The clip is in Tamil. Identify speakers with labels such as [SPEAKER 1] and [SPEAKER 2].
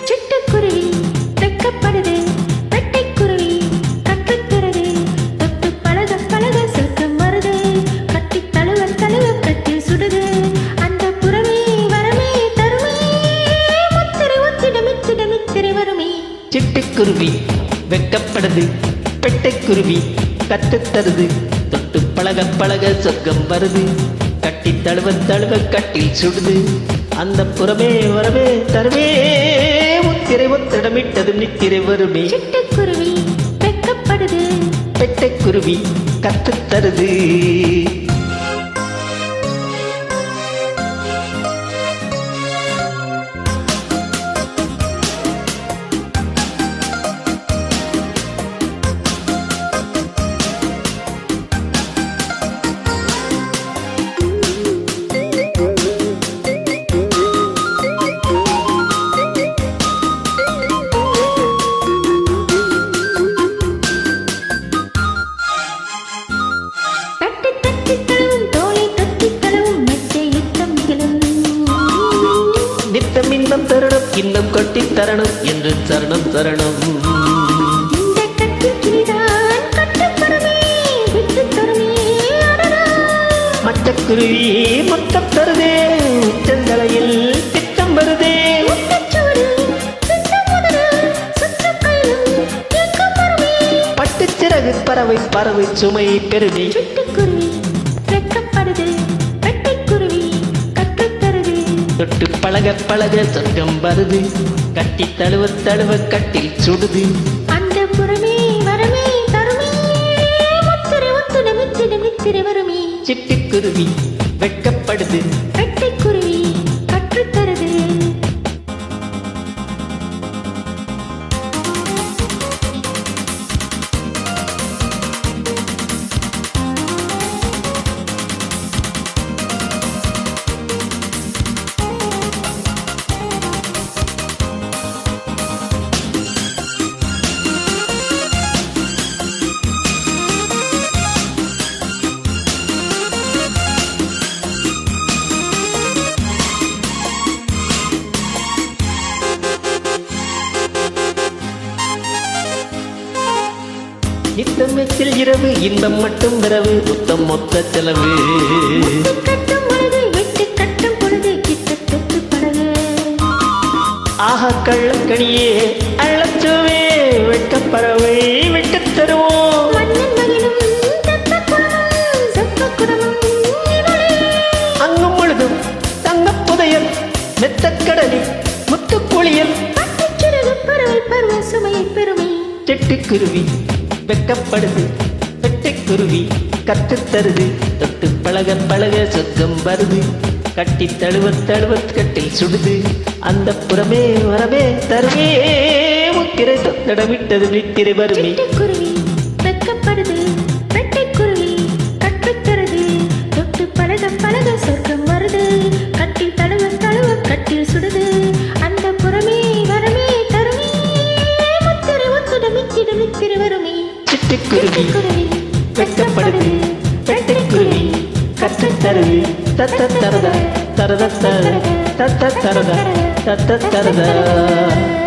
[SPEAKER 1] சிட்டுக்குருவி வெட்கப்படுது, வெட்டைக்குருவி கற்றுத்தருது, தொட்டு பழக பழக சொர்க்கம் வருது, கட்டி தழுவ தழுவ கட்டில் சுடுது, அந்த புறமே வரமே தருமே, முத்திரை ஒத்திட மித்திட மித்திரை வருமே.
[SPEAKER 2] சிட்டுக்குருவி வெட்கப்படுது, பெட்டைக்குருவி கற்றுத்தருது, தொட்டு பழக பழக சொர்க்கம் வருது, கட்டி தழுவ தழுவ கட்டில் சுடுது, அந்த புறமே வரவே தருமே, முத்திரை ஒத்திடமிட்டது நித்திரை வருமே.
[SPEAKER 1] சிட்டுக்குருவி வெட்கப்படுது,
[SPEAKER 2] பெட்டைக்குருவி கற்றுத்தருது.
[SPEAKER 1] தட்டி தட்டி தழுவும் தோளை தட்டி தழுவும் மெத்தை யுத்தம் நிகழும்.
[SPEAKER 2] நித்தம் இன்பம் தருணம் இன்னும் கொட்டி தரணும் என்று சரணம் சரணம்.
[SPEAKER 1] இந்த கட்டில் கிளிதான் கட்டுப்படுமே, விட்டுத் தருமே அடடா.
[SPEAKER 2] மட்டக்குருவி மொத்தம் தருதே, உச்சந்தலையில் திட்டம் வருதே.
[SPEAKER 1] முட்டச்சுவடு, சித்தமுதடு, சுற்றக்கையிலும் ஏக்கம் வருமே.
[SPEAKER 2] பட்டுச்சிறகு பறவை பறவை சுமை பெருமை.
[SPEAKER 1] சிட்டுக்குருவி வெட்கப்படுது, வெட்டைக்குருவி கற்றுத்தருது,
[SPEAKER 2] தொட்டு பழக பழக சொர்க்கம் வருது, கட்டி தழுவ தழுவ கட்டில் சுடுது,
[SPEAKER 1] அந்த புறமே வரமே தருமே, முத்திரை ஒத்துட மித்திட மித்திரை வருமே.
[SPEAKER 2] சிட்டுக்குருவி வெட்கப்படுது,
[SPEAKER 1] வெட்டைக்குருவி கற்றுத்தருது.
[SPEAKER 2] நித்தமெத்தில் இரவு இன்பம் மட்டும் இரவு மொத்தம் மொத்த செலவு.
[SPEAKER 1] முத்து கட்டும் பொழுது வெட்டு கட்டும் பொழுது கிட்ட தொட்டு பழகு.
[SPEAKER 2] ஆஹா கள்ளக்கணியே அள்ளச்சுவே வெட்கப்பறவை விட்டுத் தருவோம்.
[SPEAKER 1] மன்னன் மகிழும் தெப்பக் குடமும் செப்பக் குடமும் இவளே.
[SPEAKER 2] அங்கும் முழுதும் தங்கப் புதையல் மெத்தக்கடலில் முத்துக்குளியல்.
[SPEAKER 1] பட்டுச் சிறகு பறவை பருவ சுமையை பெருமை.
[SPEAKER 2] சிட்டுக்குருவி வெட்கப்படுது, பெட்டைக்குருவி கற்றுத்தருது, தொட்டு பழக பழக சொர்க்கம் வருது, கட்டி தழுவ தழுவ கட்டில் சுடுது, அந்த புறமே வரவே தருவே, முத்திரை தொத்தடமிட்டது நித்திரை வருமே.
[SPEAKER 1] சிட்டுக்குருவி வெட்கப்படுது, வெட்டைக்குருவி கற்றுத்தருது, தொட்டு பழக பழக சொர்க்கம் வருது, கட்டில் தழுவ தழுவ கட்டில் சுடுது, அந்த புறமே வரமே தருமே, முத்திரை ஒத்துட மித்திட மித்திரை வருமே.
[SPEAKER 2] சிட்டுக்குருவி வெட்கப்படுது, பெட்டைக்குருவி கற்றுத்தருது, தத்த தரத தரத தரத தத்த தரத தத்த தரத.